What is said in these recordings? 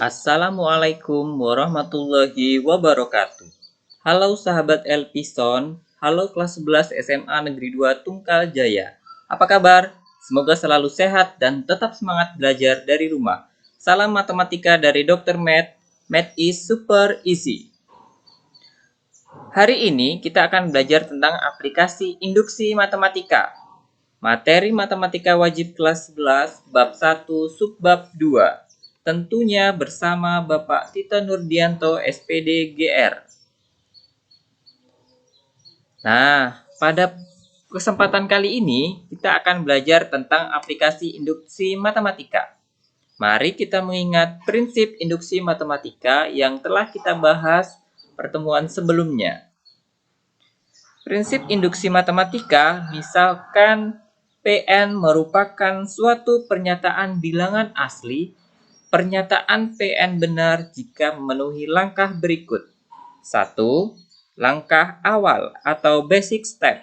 Assalamualaikum warahmatullahi wabarakatuh. Halo sahabat Elpison, halo kelas 11 SMA Negeri 2 Tungkal Jaya. Apa kabar? Semoga selalu sehat dan tetap semangat belajar dari rumah. Salam matematika dari Dr. Matt. Math is super easy. Hari ini kita akan belajar tentang aplikasi induksi matematika. Materi matematika wajib kelas 11, bab 1, subbab 2. Tentunya bersama Bapak Tito Nurdianto, SPD GR. Nah, pada kesempatan kali ini kita akan belajar tentang aplikasi induksi matematika. Mari kita mengingat prinsip induksi matematika yang telah kita bahas pertemuan sebelumnya. Prinsip induksi matematika, misalkan Pn merupakan suatu pernyataan bilangan asli. Pernyataan Pn benar jika memenuhi langkah berikut. 1. Langkah awal atau basic step,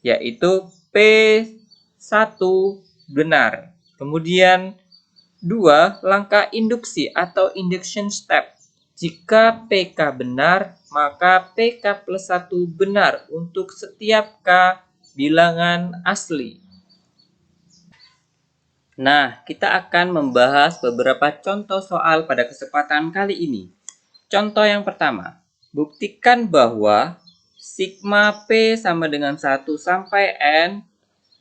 yaitu P1 benar. Kemudian 2. Langkah induksi atau induction step. Jika PK benar, maka PK plus 1 benar untuk setiap K bilangan asli. Nah, kita akan membahas beberapa contoh soal pada kesempatan kali ini. Contoh yang pertama, buktikan bahwa sigma P sama dengan 1 sampai N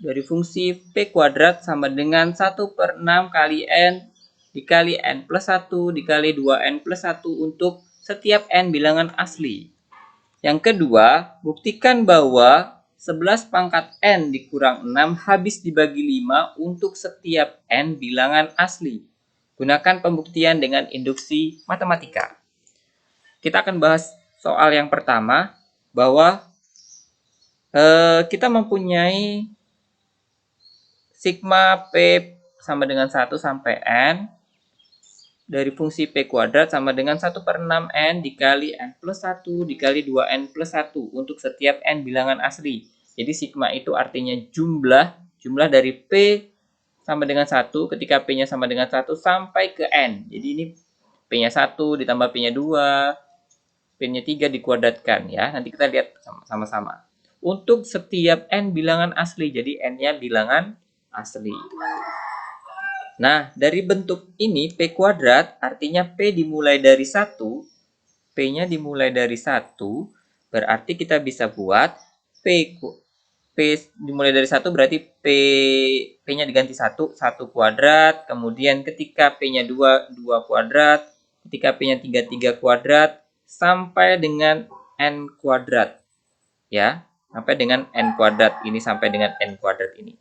dari fungsi P kuadrat sama dengan 1/6 kali N dikali N plus 1 dikali 2N plus 1 untuk setiap N bilangan asli. Yang kedua, buktikan bahwa 11 pangkat N dikurang 6 habis dibagi 5 untuk setiap N bilangan asli. Gunakan pembuktian dengan induksi matematika. Kita akan bahas soal yang pertama, bahwa kita mempunyai sigma P sama dengan 1 sampai N dari fungsi P kuadrat sama dengan 1/6 N dikali N plus 1 dikali 2N plus 1 untuk setiap N bilangan asli. Jadi sigma itu artinya jumlah dari P sama dengan 1 ketika P-nya sama dengan 1 sampai ke N. Jadi ini P-nya 1 ditambah P-nya 2, P-nya 3 dikuadratkan ya. Nanti kita lihat sama-sama. Untuk setiap N bilangan asli, jadi N-nya bilangan asli. Nah, dari bentuk ini P kuadrat artinya P dimulai dari 1, P-nya dimulai dari 1, berarti kita bisa buat P dimulai dari 1 berarti P-nya diganti 1 kuadrat, kemudian ketika P-nya 2 kuadrat, ketika P-nya 3 kuadrat, sampai dengan N kuadrat. Ya, sampai dengan N kuadrat ini, sampai dengan N kuadrat ini.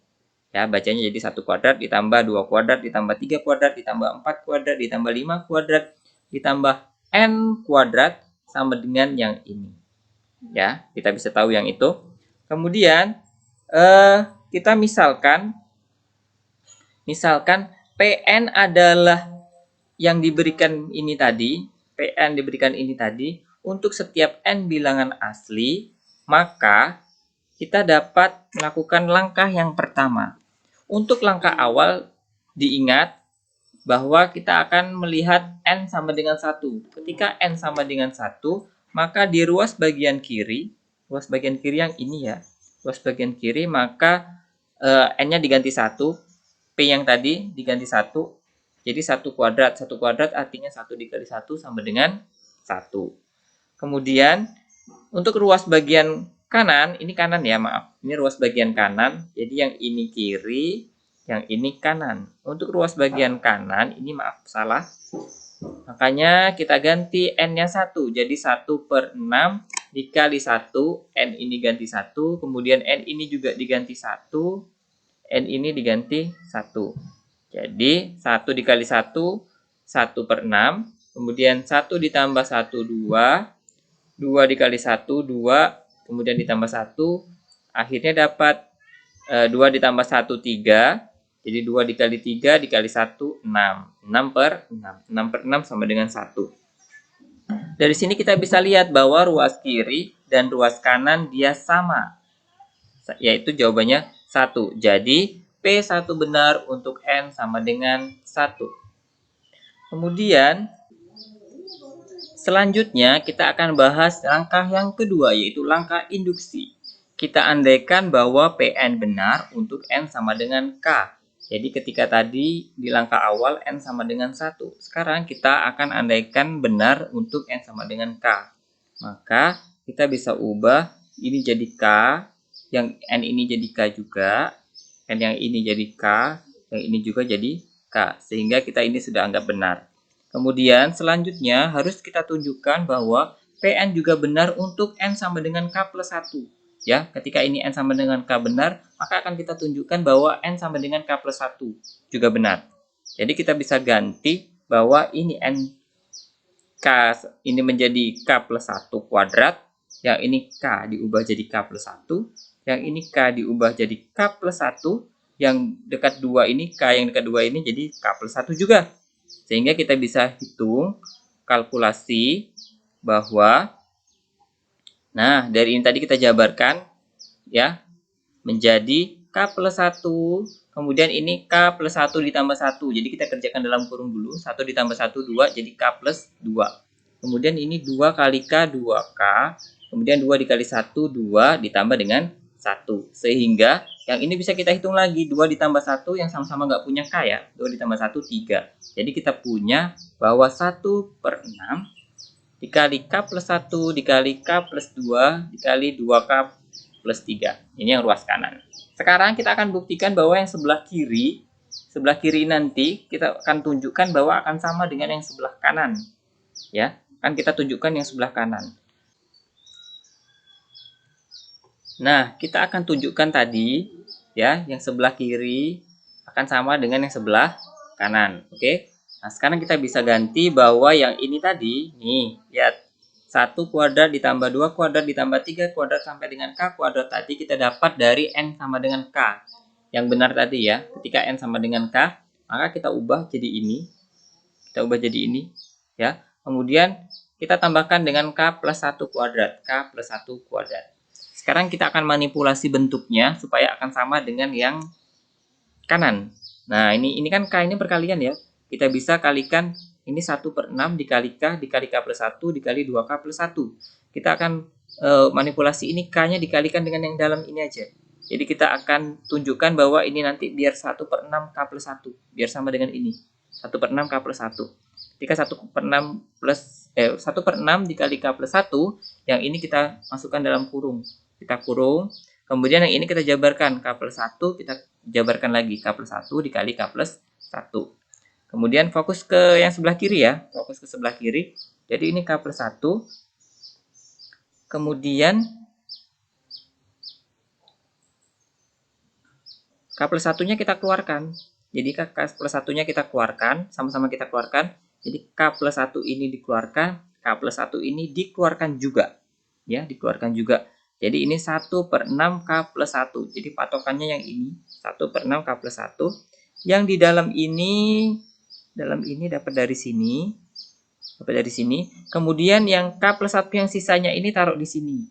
Ya, bacanya jadi 1 kuadrat ditambah 2 kuadrat ditambah 3 kuadrat ditambah 4 kuadrat ditambah 5 kuadrat ditambah N kuadrat sama dengan yang ini. Ya, kita bisa tahu yang itu. Kemudian kita misalkan Pn adalah yang diberikan ini tadi, Pn diberikan ini tadi untuk setiap N bilangan asli, maka kita dapat melakukan langkah yang pertama. Untuk langkah awal, diingat bahwa kita akan melihat N sama dengan 1. Ketika N sama dengan 1, maka di ruas bagian kiri yang ini ya, ruas bagian kiri, maka N-nya diganti 1, P yang tadi diganti 1, jadi 1 kuadrat. 1 kuadrat artinya 1 dikali 1 sama dengan 1. Kemudian, untuk ruas bagian kanan, ini kanan ya, maaf. Ini ruas bagian kanan, jadi yang ini kiri, yang ini kanan. Untuk ruas bagian kanan, ini maaf, salah. Makanya kita ganti N-nya 1, jadi 1/6 dikali 1, N ini ganti 1, kemudian N ini juga diganti 1, N ini diganti 1. Jadi 1 dikali 1, 1/6, kemudian 1 ditambah 1, 2, 2 dikali 1, 2, kemudian ditambah 1, akhirnya dapat 2 ditambah 1, 3, jadi 2 dikali 3 dikali 1, 6. 6/6. 6/6 sama dengan 1. Dari sini kita bisa lihat bahwa ruas kiri dan ruas kanan dia sama, yaitu jawabannya 1. Jadi P1 benar untuk N sama dengan 1. Kemudian selanjutnya kita akan bahas langkah yang kedua, yaitu langkah induksi. Kita andaikan bahwa Pn benar untuk N sama dengan K. Jadi ketika tadi di langkah awal N sama dengan 1. Sekarang kita akan andaikan benar untuk N sama dengan K. Maka kita bisa ubah ini jadi K, yang N ini jadi K juga, N yang ini jadi K, yang ini juga jadi K. Sehingga kita ini sudah anggap benar. Kemudian selanjutnya harus kita tunjukkan bahwa Pn juga benar untuk N sama dengan K plus 1. Ya, ketika ini N sama dengan K benar, maka akan kita tunjukkan bahwa N sama dengan K plus 1 juga benar. Jadi kita bisa ganti bahwa ini N K ini menjadi K plus 1 kuadrat, yang ini K diubah jadi K plus 1, yang ini K diubah jadi K plus 1, yang dekat 2 ini, K yang dekat 2 ini jadi K plus 1 juga. Sehingga kita bisa hitung kalkulasi bahwa, nah dari ini tadi kita jabarkan ya, menjadi K plus 1, kemudian ini K plus 1 ditambah 1. Jadi kita kerjakan dalam kurung dulu, 1 ditambah 1, 2, jadi K plus 2. Kemudian ini 2 kali K, 2K, kemudian 2 dikali 1, 2 ditambah dengan 1. Sehingga yang ini bisa kita hitung lagi, 2 ditambah 1 yang sama-sama nggak punya K ya, 2 ditambah 1, 3. Jadi kita punya bahwa 1 per 6 dikali K plus 1 dikali K plus 2 dikali 2K plus 3. Ini yang ruas kanan. Sekarang kita akan buktikan bahwa yang sebelah kiri nanti kita akan tunjukkan bahwa akan sama dengan yang sebelah kanan. Ya, kan kita tunjukkan yang sebelah kanan. Nah, kita akan tunjukkan tadi ya, yang sebelah kiri akan sama dengan yang sebelah kanan. Oke. Nah, sekarang kita bisa ganti bahwa yang ini tadi, nih, lihat. 1 kuadrat ditambah 2 kuadrat ditambah 3 kuadrat sampai dengan K kuadrat tadi kita dapat dari N sama dengan K. Yang benar tadi ya, ketika N sama dengan K, maka kita ubah jadi ini. Kita ubah jadi ini, ya. Kemudian kita tambahkan dengan K plus 1 kuadrat. K plus 1 kuadrat. Sekarang kita akan manipulasi bentuknya supaya akan sama dengan yang kanan. Nah, ini kan K ini perkalian ya. Kita bisa kalikan ini 1 per 6 dikali K plus 1 dikali 2K plus 1. Kita akan manipulasi ini K-nya dikalikan dengan yang dalam ini aja. Jadi kita akan tunjukkan bahwa ini nanti biar 1 per 6 K plus 1. Biar sama dengan ini. 1 per 6 K plus 1. Ketika 1 per 6 plus 1 per 6 dikali K plus 1, yang ini kita masukkan dalam kurung. Kita kurung. Kemudian yang ini kita jabarkan K plus 1, kita jabarkan lagi K plus 1 dikali K plus 1. Kemudian fokus ke yang sebelah kiri ya, fokus ke sebelah kiri. Jadi ini K plus 1. Kemudian K plus 1-nya kita keluarkan. Jadi K plus 1-nya kita keluarkan, sama-sama kita keluarkan. Jadi K plus 1 ini dikeluarkan, K plus 1 ini dikeluarkan juga. Ya, dikeluarkan juga. Jadi ini 1 per 6 K plus 1. Jadi patokannya yang ini, 1 per 6 K plus 1. Yang di dalam ini dapat dari sini. Dapat dari sini. Kemudian yang K plus 1 yang sisanya ini taruh di sini.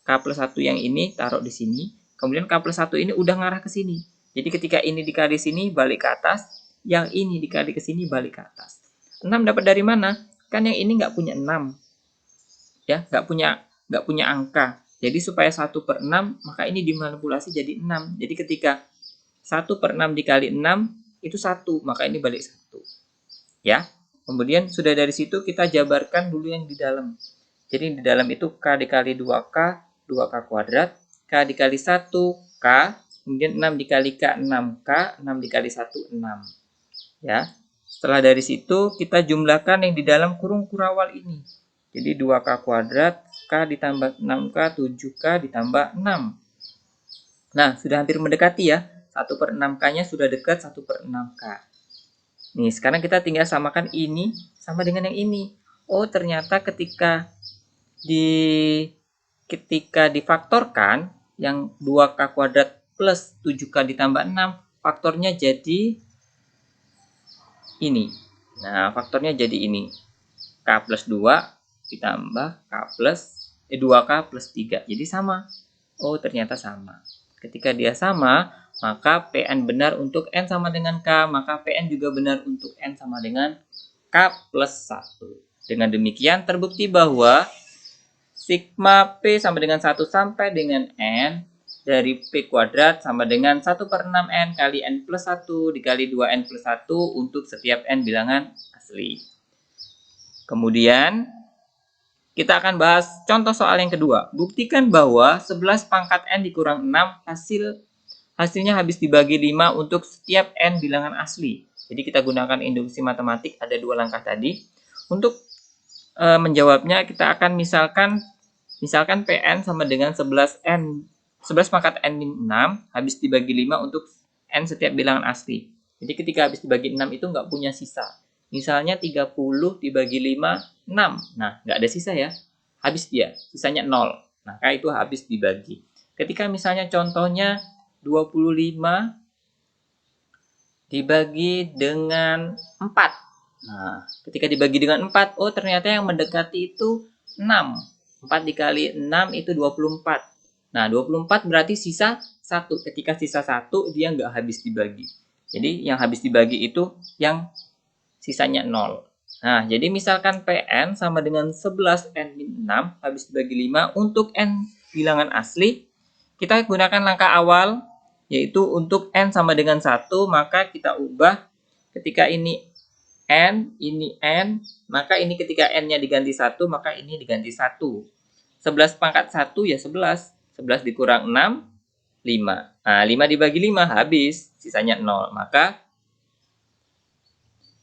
K plus 1 yang ini taruh di sini. Kemudian K plus 1 ini udah ngarah ke sini. Jadi ketika ini dikali sini balik ke atas. Yang ini dikali ke sini balik ke atas. 6 dapat dari mana? Kan yang ini nggak punya 6. Ya, nggak punya angka. Jadi supaya 1 per 6, maka ini dimanipulasi jadi 6. Jadi ketika 1 per 6 dikali 6, itu 1. Maka ini balik 1. Ya. Kemudian sudah dari situ kita jabarkan dulu yang di dalam. Jadi di dalam itu K dikali 2K, 2K kuadrat. K dikali 1, K. Kemudian 6 dikali K, 6K. 6 dikali 1, 6. Ya. Setelah dari situ kita jumlahkan yang di dalam kurung kurawal ini. Jadi 2K kuadrat, K ditambah 6K, 7K ditambah 6. Nah, sudah hampir mendekati ya. 1 per 6K-nya sudah dekat 1 per 6K. Nih, sekarang kita tinggal samakan ini sama dengan yang ini. Oh, ternyata ketika difaktorkan, yang 2K kuadrat plus 7K ditambah 6, faktornya jadi ini. Nah, faktornya jadi ini. K plus 2 ditambah K plus 2K plus 3. Jadi sama. Oh, ternyata sama. Ketika dia sama, maka Pn benar untuk N sama dengan K, maka Pn juga benar untuk N sama dengan K plus 1. Dengan demikian terbukti bahwa sigma P sama dengan 1 sampai dengan N dari P kuadrat sama dengan 1/6N kali N plus 1 dikali 2N plus 1 untuk setiap N bilangan asli. Kemudian kita akan bahas contoh soal yang kedua. Buktikan bahwa 11 pangkat N dikurang 6 hasilnya habis dibagi 5 untuk setiap N bilangan asli. Jadi kita gunakan induksi matematik, ada 2 langkah tadi. Untuk menjawabnya kita akan misalkan Pn sama dengan 11 pangkat N min 6 habis dibagi 5 untuk N setiap bilangan asli. Jadi ketika habis dibagi 6 itu nggak punya sisa. Misalnya 30 dibagi 5, 6. Nah, nggak ada sisa ya. Habis dia, sisanya 0. Maka itu habis dibagi. Ketika misalnya contohnya 25 dibagi dengan 4. Nah, ketika dibagi dengan 4, oh ternyata yang mendekati itu 6. 4 dikali 6 itu 24. Nah, 24 berarti sisa 1. Ketika sisa 1, dia nggak habis dibagi. Jadi, yang habis dibagi itu yang sisanya 0. Nah, jadi misalkan Pn sama dengan 11N min 6 habis dibagi 5 untuk N bilangan asli, kita gunakan langkah awal, yaitu untuk N sama dengan 1, maka kita ubah ketika ini N, maka ini ketika N-nya diganti 1, maka ini diganti 1. 11 pangkat 1 ya 11. 11 dikurang 6, 5. Nah, 5 dibagi 5 habis, sisanya 0. Maka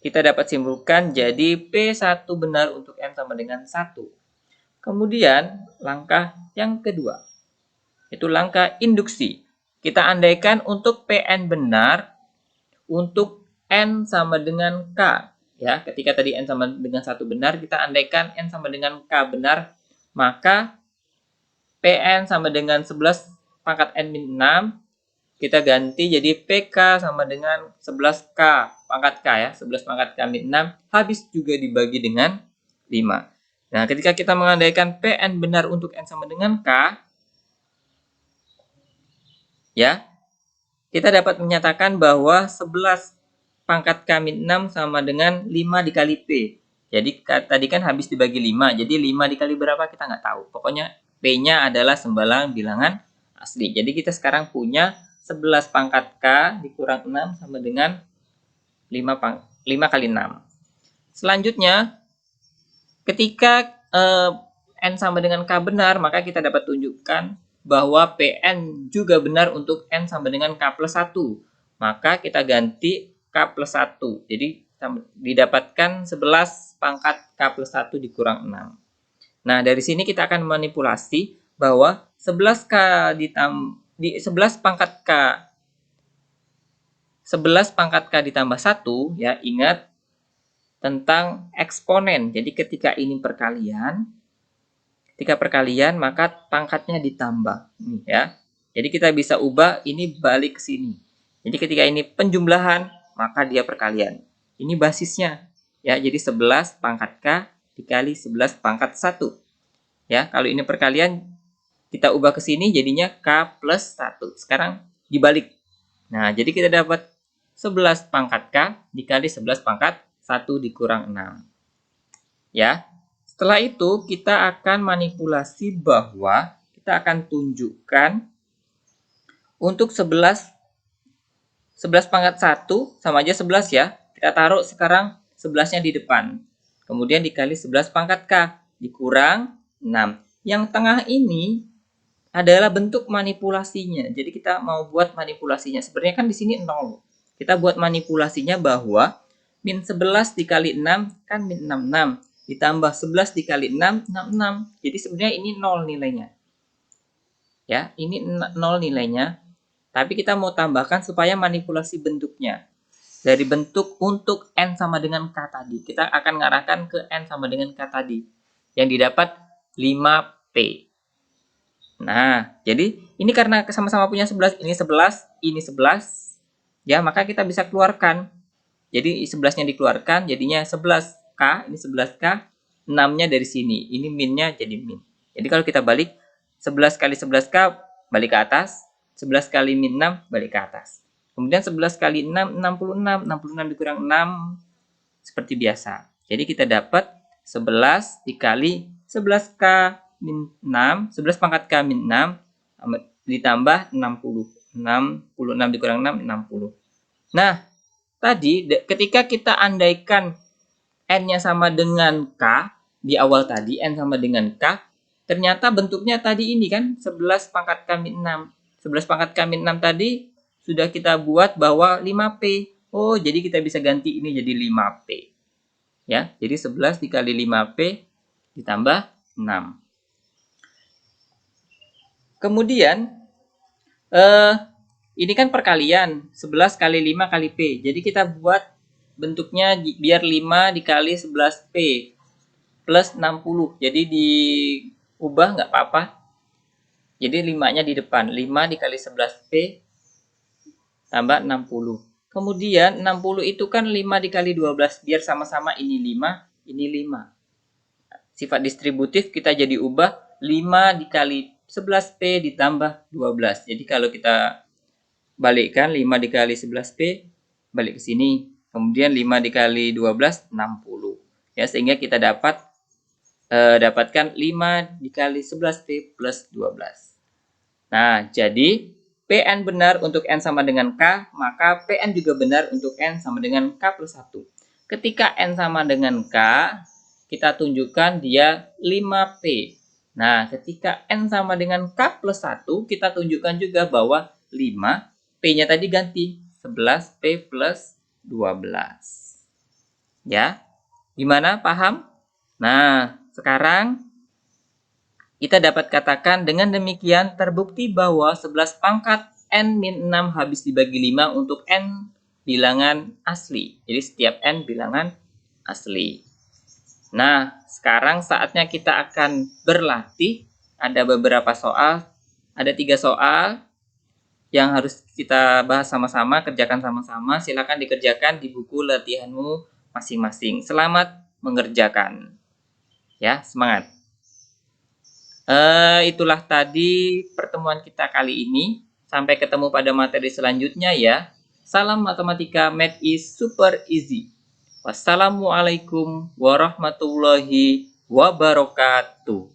kita dapat simpulkan jadi P1 benar untuk N sama dengan 1. Kemudian langkah yang kedua, itu langkah induksi. Kita andaikan untuk Pn benar untuk N sama dengan K. Ya, ketika tadi N sama dengan 1 benar, kita andaikan N sama dengan K benar, maka Pn sama dengan 11 pangkat N min 6, kita ganti jadi PK sama dengan 11K pangkat K ya, 11 pangkat K min 6 habis juga dibagi dengan 5. Nah, ketika kita mengandaikan Pn benar untuk N sama dengan K, ya, kita dapat menyatakan bahwa 11 pangkat K min 6 sama dengan 5 dikali P. Jadi tadi kan habis dibagi 5, jadi 5 dikali berapa kita nggak tahu. Pokoknya P-nya adalah sembalang bilangan asli. Jadi kita sekarang punya 11 pangkat K dikurang 6 sama dengan 5 kali 6. Selanjutnya, ketika N sama dengan K benar, maka kita dapat tunjukkan bahwa Pn juga benar untuk N sama dengan K plus 1. Maka kita ganti K plus 1. Jadi didapatkan 11 pangkat K plus 1 dikurang 6. Nah, dari sini kita akan manipulasi bahwa 11K di 11 pangkat K 11 pangkat K ditambah 1, ya, ingat tentang eksponen. Jadi ketika ini perkalian, maka pangkatnya ditambah. Ini ya. Jadi kita bisa ubah ini balik ke sini. Jadi ketika ini penjumlahan, maka dia perkalian. Ini basisnya. Ya, jadi 11 pangkat K dikali 11 pangkat 1. Ya, kalau ini perkalian, kita ubah ke sini jadinya K plus 1. Sekarang dibalik. Nah, jadi kita dapat 11 pangkat K dikali 11 pangkat 1 dikurang 6. Ya. Setelah itu kita akan manipulasi bahwa kita akan tunjukkan untuk 11 pangkat 1 sama aja 11 ya. Kita taruh sekarang 11-nya di depan. Kemudian dikali 11 pangkat K dikurang 6. Yang tengah ini adalah bentuk manipulasinya. Jadi kita mau buat manipulasinya. Sebenarnya kan di sini 0. Kita buat manipulasinya bahwa min 11 dikali 6 kan min 66. Ditambah 11 dikali 6, 66. Jadi sebenarnya ini 0 nilainya. Ya, ini 0 nilainya. Tapi kita mau tambahkan supaya manipulasi bentuknya. Dari bentuk untuk N sama dengan K tadi. Kita akan ngarahkan ke N sama dengan K tadi. Yang didapat 5P. Nah, jadi ini karena sama-sama punya 11, ini 11, ini 11. Ya, maka kita bisa keluarkan. Jadi 11-nya dikeluarkan, jadinya 11K, ini 11K, 6-nya dari sini. Ini min-nya jadi min. Jadi kalau kita balik, 11 kali 11K balik ke atas, 11 kali min 6 balik ke atas. Kemudian 11 kali 6, 66. 66 dikurang 6, seperti biasa. Jadi kita dapat 11 dikali 11K min 6, 11 pangkat K min 6 ditambah 60. 66 dikurang 6, 60. Nah, tadi ketika kita andaikan N-nya sama dengan K, di awal tadi N sama dengan K, ternyata bentuknya tadi ini kan 11 pangkat K min 6. 11 pangkat K min 6 tadi sudah kita buat bahwa 5P. Oh, jadi kita bisa ganti ini jadi 5P. Ya, jadi 11 dikali 5P ditambah 6. Kemudian ini kan perkalian 11 kali 5 kali P. Jadi kita buat bentuknya biar 5 dikali 11P plus 60. Jadi diubah nggak apa-apa. Jadi 5-nya di depan. 5 dikali 11P tambah 60. Kemudian 60 itu kan 5 dikali 12. Biar sama-sama ini 5, ini 5. Sifat distributif kita jadi ubah 5 dikali 11P ditambah 12. Jadi kalau kita balikkan 5 dikali 11P balik ke sini. Kemudian 5 dikali 12, 60. Ya, sehingga kita dapatkan 5 dikali 11P plus 12. Nah, jadi Pn benar untuk N sama dengan K, maka Pn juga benar untuk N sama dengan K plus 1. Ketika N sama dengan K, kita tunjukkan dia 5P. Nah, ketika N sama dengan K plus 1, kita tunjukkan juga bahwa 5, P-nya tadi ganti 11P plus 12. Ya, gimana? Paham? Nah, sekarang kita dapat katakan dengan demikian terbukti bahwa 11 pangkat N min 6 habis dibagi 5 untuk N bilangan asli. Jadi setiap N bilangan asli. Nah, sekarang saatnya kita akan berlatih. Ada beberapa soal, ada 3 soal yang harus kita bahas sama-sama, kerjakan sama-sama. Silakan dikerjakan di buku latihanmu masing-masing. Selamat mengerjakan. Ya, semangat. Itulah tadi pertemuan kita kali ini. Sampai ketemu pada materi selanjutnya ya. Salam matematika, math is super easy. Wassalamualaikum warahmatullahi wabarakatuh.